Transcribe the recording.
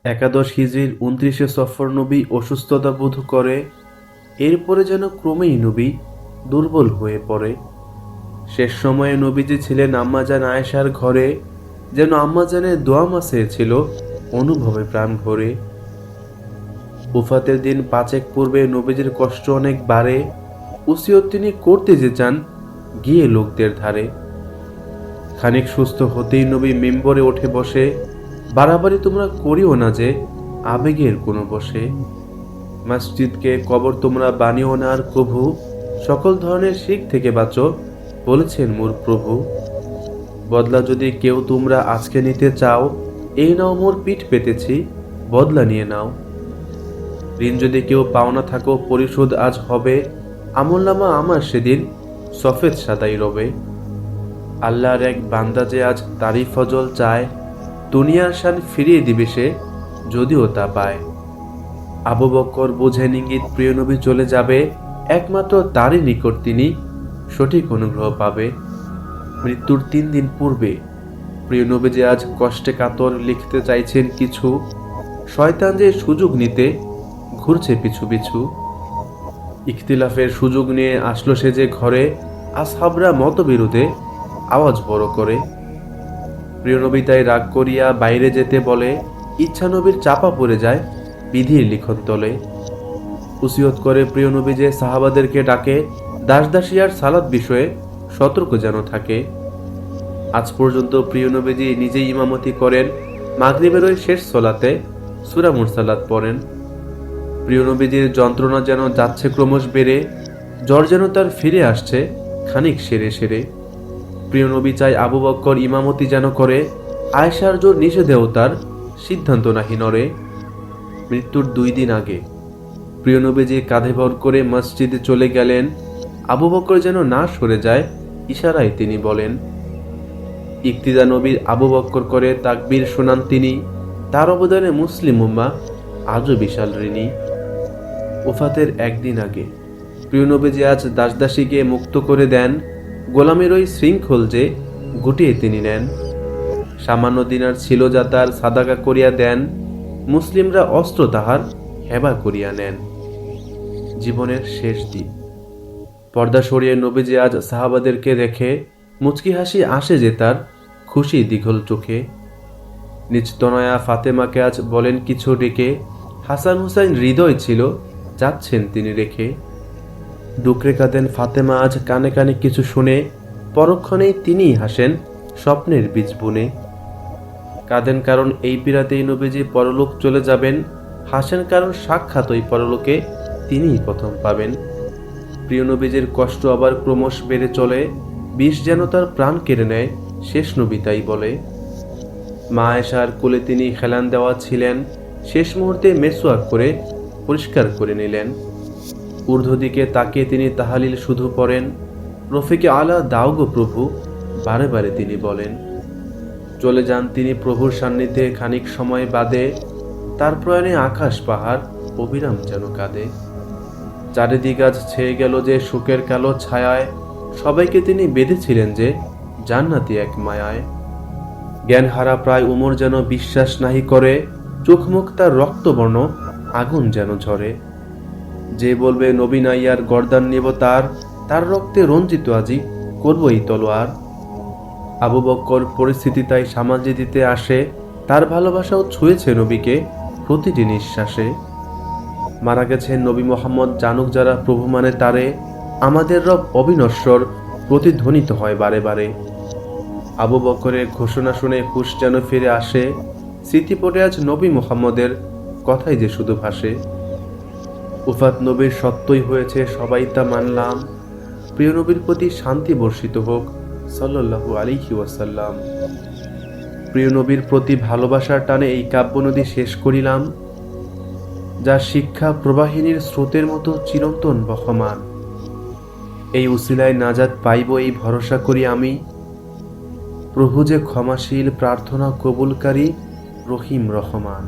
একাদশ হিজরির ২৯ সফর নবী অসুস্থতা বোধ করে। এরপরে যেন ক্রমেই নবী দুর্বল হয়ে পড়ে। শেষ সময়ে নবীজি ছিলেন আম্মাজান আয়েশার ঘরে, যেন আম্মাজানের দোয়া মাসে ছিল অনুভবে প্রাণ ভরে। উফাতের দিন ৫ পূর্বে নবীজির কষ্ট অনেক বাড়ে। উসিয়ত তিনি করতে যে চান গিয়ে লোকদের ধারে। খানিক সুস্থ হতেই নবী মিম্বরে উঠে বসে, বাড়াবাড়ি তোমরা করিও না যে আবেগের কোনো বসে। মসজিদকে কবর তোমরা বানিও না আর প্রভু, সকল ধরনের শিখ থেকে বাঁচো বলেছেন মোর প্রভু। বদলা যদি কেউ তোমরা আজকে নিতে চাও, এই নাও মোর পিঠ পেতেছি, বদলা নিয়ে নাও। ঋণ যদি কেউ পাওনা থাকো পরিশোধ আজ হবে, আমলনামা আমার সেদিন সফেদ সাদাই রবে। আল্লাহর এক বান্দা যে আজ তারই ফজল চায়, দুনিয়ার শান ফিরিয়ে দিবে সে যদিও তা পায়। আবু বকর বোঝেন ইঙ্গিত প্রিয় নবী চলে যাবে, একমাত্র তারই নিকট তিনি সঠিক অনুগ্রহ পাবে। মৃত্যুর ৩ দিন পূর্বে প্রিয় নবী যে আজ কষ্টে কাতর লিখতে চাইছেন কিছু, শয়তান যে সুযোগ নিতে ঘুরছে পিছু পিছু। ইখতিলাফের সুযোগ নিয়ে আসলো সে যে ঘরে, আসহাবরা মতবিরোধে আওয়াজ বড় করে। প্রিয় নবী তাই রাগ করিয়া বাইরে যেতে বলে, ইচ্ছা নবীর চাপা পড়ে যায় বিধির লিখন তলে। উসিয়ত করে প্রিয় নবী যে সাহাবাদেরকে ডাকে, দাসদাসিয়ার সালাত বিষয়ে সতর্ক যেন থাকে। আজ পর্যন্ত প্রিয় নবীজি নিজেই ইমামতি করেন, মাগরিবের ওই শেষ সলাতে সূরা মুরসালাত পড়েন। প্রিয় নবীজির যন্ত্রণা যেন যাচ্ছে ক্রমশ বেড়ে, জ্বর যেন তার ফিরে আসছে খানিক সেরে সেরে। প্রিয় নবী চাই আবু বকর ইমামতি যেন করে, আয়েশার জোর নিষেধেও তার সিদ্ধান্ত নাহি নড়ে। মৃত্যুর ২ দিন আগে প্রিয় নবীজি কাঁধে ভর করে মসজিদে চলে গেলেন। আবু বকর যেন না সরে যায়, ইশারায় তিনি বলেন। ইক্তিদা নবীর আবু বকর করে তাকবীর শোনান তিনি, তার অবদানে মুসলিম উম্মাহ আজও বিশাল ঋণী। উফাতের একদিন আগে প্রিয় নবীজি আজ দাসদাসীকে মুক্ত করে দেন, গোলামের ওই শৃঙ্খল যে গুটিয়ে তিনি নেন। সামান্য দিনার ছিল যা তার সাদাকা করিয়া দেন, মুসলিমরা অস্ত্র তাহার হেবা করিয়া নেন। জীবনের শেষ দিন পর্দা সরিয়ে নবীজি আজ সাহাবাদেরকে রেখে, মুচকি হাসি আসে যে তার খুশি দীঘল চোখে। নিজ তনয়া ফাতেমাকে আজ বলেন কিছু ডেকে, হাসান হুসাইন হৃদয় ছিল যাচ্ছেন তিনি রেখে। ডুকরে কাঁদেন ফাতেমা আজ কানে কানে কিছু শুনে, পরক্ষণেই তিনিই হাসেন স্বপ্নের বীজ বুনে। কাঁদেন কারণ এই পীড়াতেই নবীজি পরলোক চলে যাবেন, হাসেন কারণ সাক্ষাৎ ওই পরলোকে তিনিই প্রথম পাবেন। প্রিয় নবীজির কষ্ট আবার ক্রমশ বেড়ে চলে, বিষ যেন তার প্রাণ কেড়ে নেয় শেষ নবী তাই বলে। মা আয়েশার কোলে তিনি হেলান দেওয়া ছিলেন, শেষ মুহূর্তে মেসওয়াক করে পরিষ্কার করে নিলেন। ঊর্ধ্ব দিকে তাকিয়ে তিনি তাহালিল শুধু পড়েন, রফিকে আলা দাও গো প্রভু বারে বারে তিনি বলেন। চলে যান তিনি প্রভুর সান্নিধ্যে খানিক সময় বাদে, তার প্রয়াণে আকাশ পাহাড় অবিরাম যেন কাঁদে। চারিদিক আজ ছেয়ে গেল যে শোকের কালো ছায়ায়, সবাইকে তিনি বেঁধেছিলেন যে জান্নাতি এক মায়ায়। জ্ঞান হারা প্রায় উমর যেন বিশ্বাস নাহি করে, চোখ মুখ তার রক্তবর্ণ আগুন যেন ঝরে। যে বলবে নবী নাই আর গর্দান নেব তার, তার রক্তে রঞ্জিত আজি করব এই তলোয়ার। আবু বকর পরিস্থিতি তাই সামাল দিতে আসে, তার ভালোবাসাও ছুঁয়েছে নবীকে প্রতিটি নিঃশ্বাসে। মারা গেছেন নবী মোহাম্মদ জানুক যারা প্রভু মানে তারে, আমাদের রব অবিনশ্বর প্রতিধ্বনিত হয় বারে বারে। আবু বকরের ঘোষণা শুনে হুশ যেন ফিরে আসে, স্মৃতি পড়ে আজ নবী মোহাম্মদের কথাই যে শুধু ভাসে। উফাত নবীর সত্যই হয়েছে সবাই তা মানলাম, প্রিয় নবীর প্রতি শান্তি বর্ষিত হোক সাল্লাল্লাহু আলাইহি ওয়াসাল্লাম। প্রিয় নবীর প্রতি ভালোবাসার টানে এই কাব্য নদী শেষ করিলাম, যা শিক্ষা প্রবাহিনীর স্রোতের মতো চিরন্তন বহমান। এই উসিলায় নাজাত পাইব এই ভরসা করি আমি, প্রভু যে ক্ষমাশীল প্রার্থনা কবুলকারী রহিম রহমান।